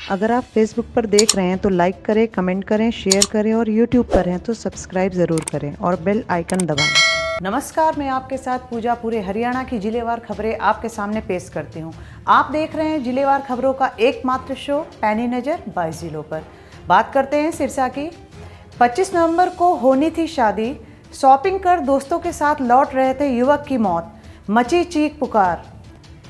अगर आप फेसबुक पर देख रहे हैं तो लाइक करें, कमेंट करें, शेयर करें और यूट्यूब पर हैं तो सब्सक्राइब ज़रूर करें और बेल आइकन दबाएं। नमस्कार, मैं आपके साथ पूजा पूरे हरियाणा की जिलेवार खबरें आपके सामने पेश करती हूं। आप देख रहे हैं जिलेवार खबरों का एकमात्र शो पैनी नज़र 22 जिलों पर। बात करते हैं सिरसा की। 25 नवंबर को होनी थी शादी, शॉपिंग कर दोस्तों के साथ लौट रहे थे युवक की मौत, मची चीख पुकार।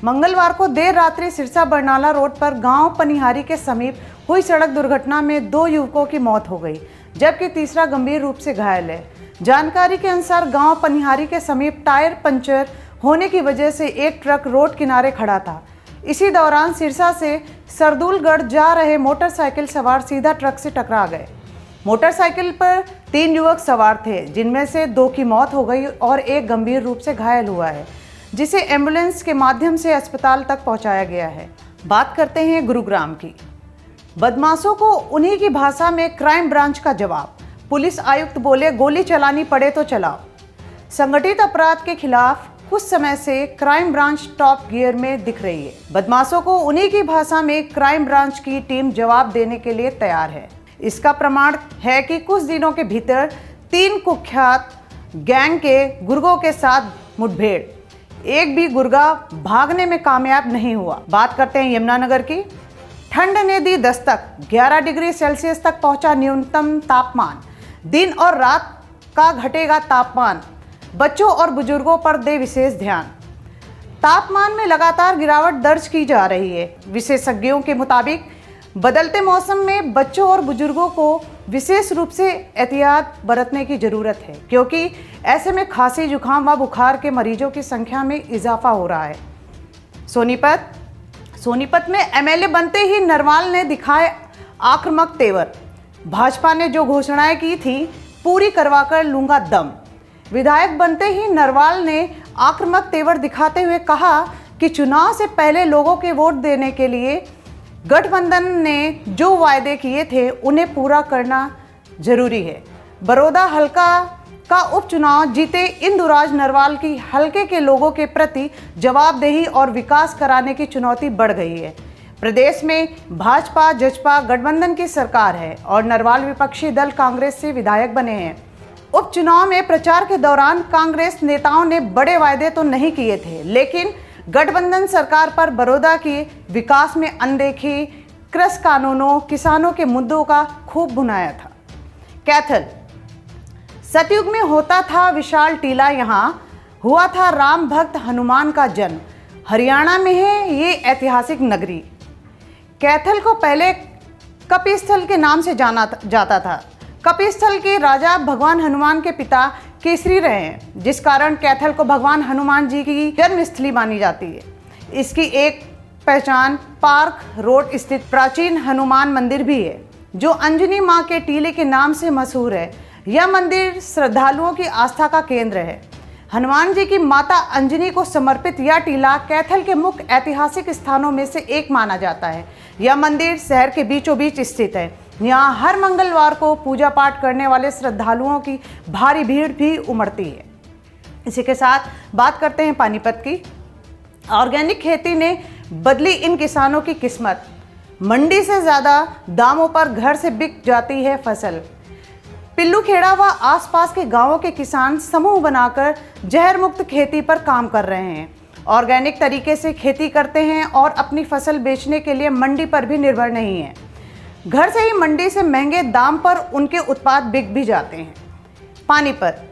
मंगलवार को देर रात्रि सिरसा बरनाला रोड पर गांव पनिहारी के समीप हुई सड़क दुर्घटना में 2 युवकों की मौत हो गई, जबकि तीसरा गंभीर रूप से घायल है। जानकारी के अनुसार गांव पनिहारी के समीप टायर पंचर होने की वजह से एक ट्रक रोड किनारे खड़ा था। इसी दौरान सिरसा से सरदुलगढ़ जा रहे मोटरसाइकिल सवार सीधा ट्रक से टकरा गए। मोटरसाइकिल पर 3 युवक सवार थे, जिनमें से 2 की मौत हो गई और एक गंभीर रूप से घायल हुआ है, जिसे एम्बुलेंस के माध्यम से अस्पताल तक पहुंचाया गया है। बात करते हैं गुरुग्राम की। बदमाशों को उन्हीं की भाषा में क्राइम ब्रांच का जवाब। पुलिस आयुक्त बोले, गोली चलानी पड़े तो चलाओ। संगठित अपराध के खिलाफ कुछ समय से क्राइम ब्रांच टॉप गियर में दिख रही है। बदमाशों को उन्हीं की भाषा में क्राइम ब्रांच की टीम जवाब देने के लिए तैयार है। इसका प्रमाण है कि कुछ दिनों के भीतर 3 कुख्यात गैंग के गुर्गों के साथ मुठभेड़, एक भी गुर्गा भागने में कामयाब नहीं हुआ। बात करते हैं यमुनानगर की। ठंड ने दी दस्तक, 11 डिग्री सेल्सियस तक पहुंचा न्यूनतम तापमान। दिन और रात का घटेगा तापमान, बच्चों और बुजुर्गों पर दे विशेष ध्यान। तापमान में लगातार गिरावट दर्ज की जा रही है। विशेषज्ञों के मुताबिक बदलते मौसम में बच्चों और बुजुर्गों को विशेष रूप से एहतियात बरतने की ज़रूरत है, क्योंकि ऐसे में खांसी, जुकाम व बुखार के मरीजों की संख्या में इजाफा हो रहा है। सोनीपत में एमएलए बनते ही नरवाल ने दिखाए आक्रामक तेवर। भाजपा ने जो घोषणाएं की थी, पूरी करवाकर लूंगा दम। विधायक बनते ही नरवाल ने आक्रामक तेवर दिखाते हुए कहा कि चुनाव से पहले लोगों के वोट देने के लिए गठबंधन ने जो वायदे किए थे उन्हें पूरा करना जरूरी है। बड़ौदा हलका का उपचुनाव जीते इंदुराज नरवाल की हलके के लोगों के प्रति जवाबदेही और विकास कराने की चुनौती बढ़ गई है। प्रदेश में भाजपा जजपा गठबंधन की सरकार है और नरवाल विपक्षी दल कांग्रेस से विधायक बने हैं। उपचुनाव में प्रचार के दौरान कांग्रेस नेताओं ने बड़े वायदे तो नहीं किए थे, लेकिन गठबंधन सरकार पर बड़ौदा की विकास में अनदेखी, कृषि कानूनों, किसानों के मुद्दों का खूब भुनाया था। कैथल। सतयुग में होता था विशाल टीला, यहाँ हुआ था राम भक्त हनुमान का जन्म। हरियाणा में है ये ऐतिहासिक नगरी। कैथल को पहले कपिस्थल के नाम से जाना जाता था। कपिस्थल के राजा भगवान हनुमान के पिता केसरी रहे हैं, जिस कारण कैथल को भगवान हनुमान जी की जन्मस्थली मानी जाती है। इसकी एक पहचान पार्क रोड स्थित प्राचीन हनुमान मंदिर भी है, जो अंजनी मां के टीले के नाम से मशहूर है। यह मंदिर श्रद्धालुओं की आस्था का केंद्र है। हनुमान जी की माता अंजनी को समर्पित यह टीला कैथल के मुख्य ऐतिहासिक स्थानों में से एक माना जाता है। यह मंदिर शहर के बीचों बीच स्थित है। यहाँ हर मंगलवार को पूजा पाठ करने वाले श्रद्धालुओं की भारी भीड़ भी उमड़ती है। इसी के साथ बात करते हैं पानीपत की। ऑर्गेनिक खेती ने बदली इन किसानों की किस्मत। मंडी से ज़्यादा दामों पर घर से बिक जाती है फसल। पिल्लूखेड़ा व आसपास के गांवों के किसान समूह बनाकर जहर मुक्त खेती पर काम कर रहे हैं। ऑर्गेनिक तरीके से खेती करते हैं और अपनी फसल बेचने के लिए मंडी पर भी निर्भर नहीं है। घर से ही मंडी से महंगे दाम पर उनके उत्पाद बिक भी जाते हैं। पानीपत।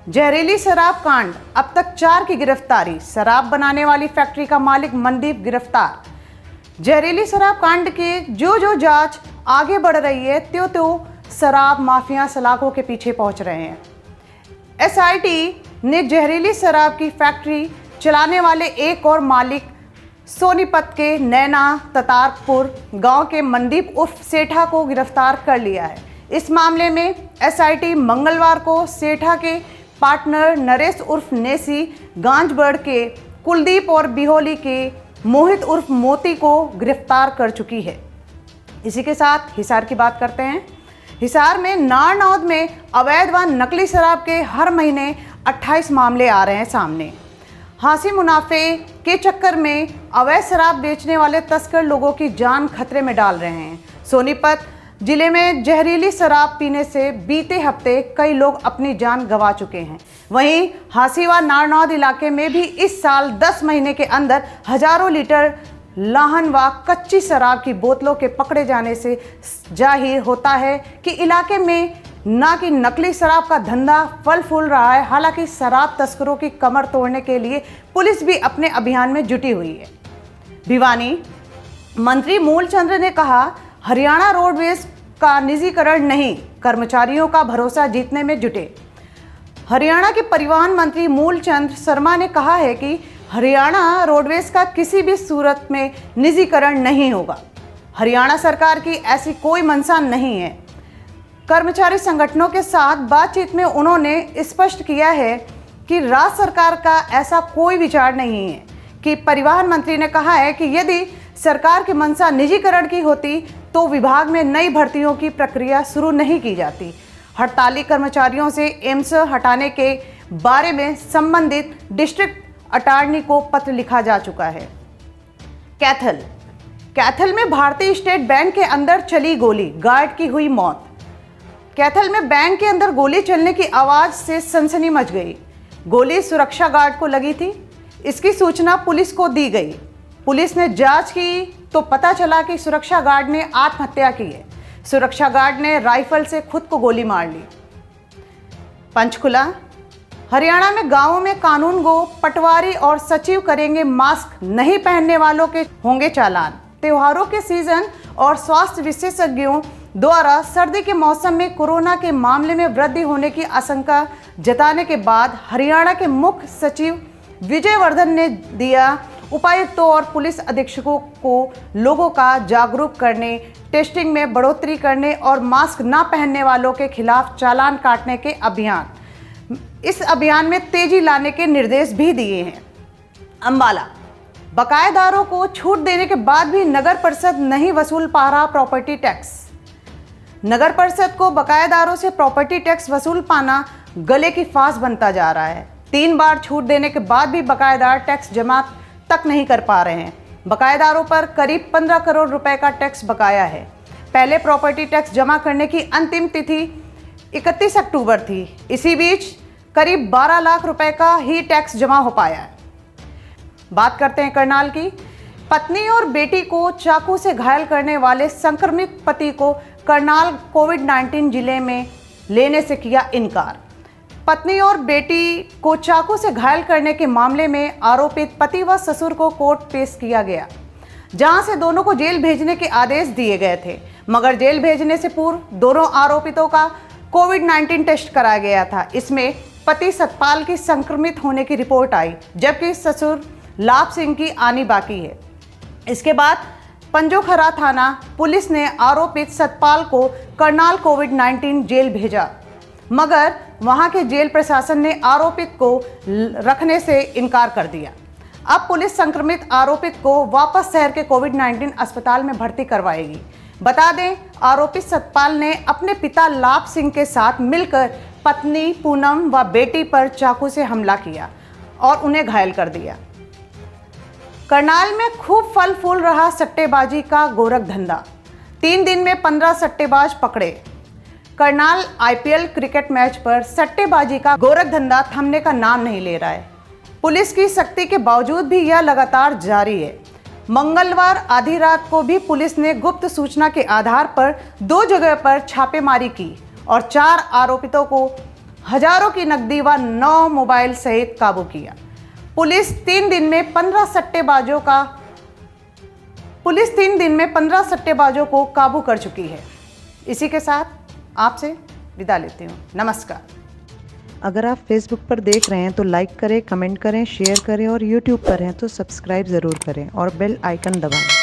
जहरीली शराब कांड, अब तक 4 की गिरफ्तारी। शराब बनाने वाली फैक्ट्री का मालिक मनदीप गिरफ्तार। जहरीली शराब कांड की जो जांच आगे बढ़ रही है, त्यों शराब माफिया सलाखों के पीछे पहुंच रहे हैं। एसआईटी ने जहरीली शराब की फैक्ट्री चलाने वाले एक और मालिक सोनीपत के नैना ततारपुर गांव के मनदीप उर्फ सेठा को गिरफ्तार कर लिया है। इस मामले में एसआईटी मंगलवार को सेठा के पार्टनर नरेश उर्फ नेसी, गांजबड़ के कुलदीप और बिहोली के मोहित उर्फ मोती को गिरफ्तार कर चुकी है। इसी के साथ हिसार की बात करते हैं। हिसार में नारनौद में अवैध व नकली शराब के हर महीने 28 मामले आ रहे हैं सामने। हासी मुनाफे के चक्कर में अवैध शराब बेचने वाले तस्कर लोगों की जान खतरे में डाल रहे हैं। सोनीपत जिले में जहरीली शराब पीने से बीते हफ्ते कई लोग अपनी जान गंवा चुके हैं। वहीं हासीवा नारनौद इलाके में भी इस साल 10 महीने के अंदर हजारों लीटर लाहन व कच्ची शराब की बोतलों के पकड़े जाने से जाहिर होता है कि इलाके में ना कि नकली शराब का धंधा फल फूल रहा है। हालांकि शराब तस्करों की कमर तोड़ने के लिए पुलिस भी अपने अभियान में जुटी हुई है। भिवानी मंत्री मूलचंद ने कहा, हरियाणा रोडवेज का निजीकरण नहीं, कर्मचारियों का भरोसा जीतने में जुटे। हरियाणा के परिवहन मंत्री मूलचंद शर्मा ने कहा है कि हरियाणा रोडवेज का किसी भी सूरत में निजीकरण नहीं होगा। हरियाणा सरकार की ऐसी कोई मंशा नहीं है। कर्मचारी संगठनों के साथ बातचीत में उन्होंने स्पष्ट किया है कि राज्य सरकार का ऐसा कोई विचार नहीं है। कि परिवहन मंत्री ने कहा है कि यदि सरकार की मंशा निजीकरण की होती तो विभाग में नई भर्तियों की प्रक्रिया शुरू नहीं की जाती। हड़ताली कर्मचारियों से एम्स हटाने के बारे में संबंधित डिस्ट्रिक्ट अटॉर्नी को पत्र लिखा जा चुका है। कैथल में भारतीय स्टेट बैंक के अंदर चली गोली, गार्ड की हुई मौत। कैथल में बैंक के अंदर गोली चलने की आवाज से सनसनी मच गई। गोली सुरक्षा गार्ड को लगी थी। इसकी सूचना पुलिस को दी गई। पुलिस ने जांच की तो पता चला कि सुरक्षा गार्ड ने आत्महत्या की है। सुरक्षा गार्ड ने राइफल से खुद को गोली मार ली। पंचकुला हरियाणा में गांवों में कानून गो, पटवारी और सचिव करेंगे मास्क नहीं पहनने वालों के होंगे चालान। त्योहारों के सीजन और स्वास्थ्य विशेषज्ञों द्वारा सर्दी के मौसम में कोरोना के मामले में वृद्धि होने की आशंका जताने के बाद हरियाणा के मुख्य सचिव विजय वर्धन ने दिया उपायुक्तों और पुलिस अधीक्षकों को लोगों का जागरूक करने, टेस्टिंग में बढ़ोतरी करने और मास्क न पहनने वालों के खिलाफ चालान काटने के इस अभियान में तेजी लाने के निर्देश भी दिए हैं। अंबाला बकायेदारों को छूट देने के बाद भी नगर परिषद नहीं वसूल पा रहा प्रॉपर्टी टैक्स। नगर परिषद को बकायेदारों से प्रॉपर्टी टैक्स वसूल पाना गले की फांस बनता जा रहा है। 3 बार छूट देने के बाद भी बकायेदार टैक्स जमा तक नहीं कर पा रहे हैं। बकायेदारों पर करीब 15 करोड़ रुपए का टैक्स बकाया है। पहले प्रॉपर्टी टैक्स जमा करने की अंतिम तिथि 31 अक्टूबर थी। इसी बीच करीब 12 लाख रुपए का ही टैक्स जमा हो पाया है। बात करते हैं करनाल की। पत्नी और बेटी को चाकू से घायल करने वाले संक्रमित पति को करनाल कोविड-19 जिले में लेने से किया इनकार। पत्नी और बेटी को चाकू से घायल करने के मामले में आरोपित पति व ससुर को कोर्ट पेश किया गया, जहां से दोनों को जेल भेजने के आदेश दिए गए थे। मगर जेल भेजने से पूर्व दोनों आरोपितों का कोविड-19 टेस्ट कराया गया था। इसमें पति सतपाल की संक्रमित होने की रिपोर्ट आई, जबकि ससुर लाभ सिंह की आनी बाकी है। इसके बाद पंजोखरा थाना पुलिस ने आरोपित सतपाल को करनाल कोविड-19 जेल भेजा, मगर वहां के जेल प्रशासन ने आरोपित को रखने से इनकार कर दिया। अब पुलिस संक्रमित आरोपित को वापस शहर के कोविड-19 अस्पताल में भर्ती करवाएगी। बता दें, आरोपित सतपाल ने अपने पिता लाभ सिंह के साथ मिलकर पत्नी पूनम व बेटी पर चाकू से हमला किया और उन्हें घायल कर दिया। करनाल में खूब फल फूल रहा सट्टेबाजी का गोरख धंधा। 3 दिन में 15 सट्टेबाज पकड़े। करनाल IPL क्रिकेट मैच पर सट्टेबाजी का गोरख धंधा थमने का नाम नहीं ले रहा है। पुलिस की सख्ती के बावजूद भी यह लगातार जारी है। मंगलवार आधी रात को भी पुलिस ने गुप्त सूचना के आधार पर 2 जगह पर छापेमारी की और 4 आरोपितों को हजारों की नकदी व 9 मोबाइल सहित काबू किया। पुलिस 3 दिन में 15 सट्टेबाजों को काबू कर चुकी है। इसी के साथ आपसे विदा लेती हूँ। नमस्कार। अगर आप फेसबुक पर देख रहे हैं तो लाइक करें, कमेंट करें, शेयर करें और यूट्यूब पर हैं तो सब्सक्राइब ज़रूर करें और बेल आइकन दबाएं।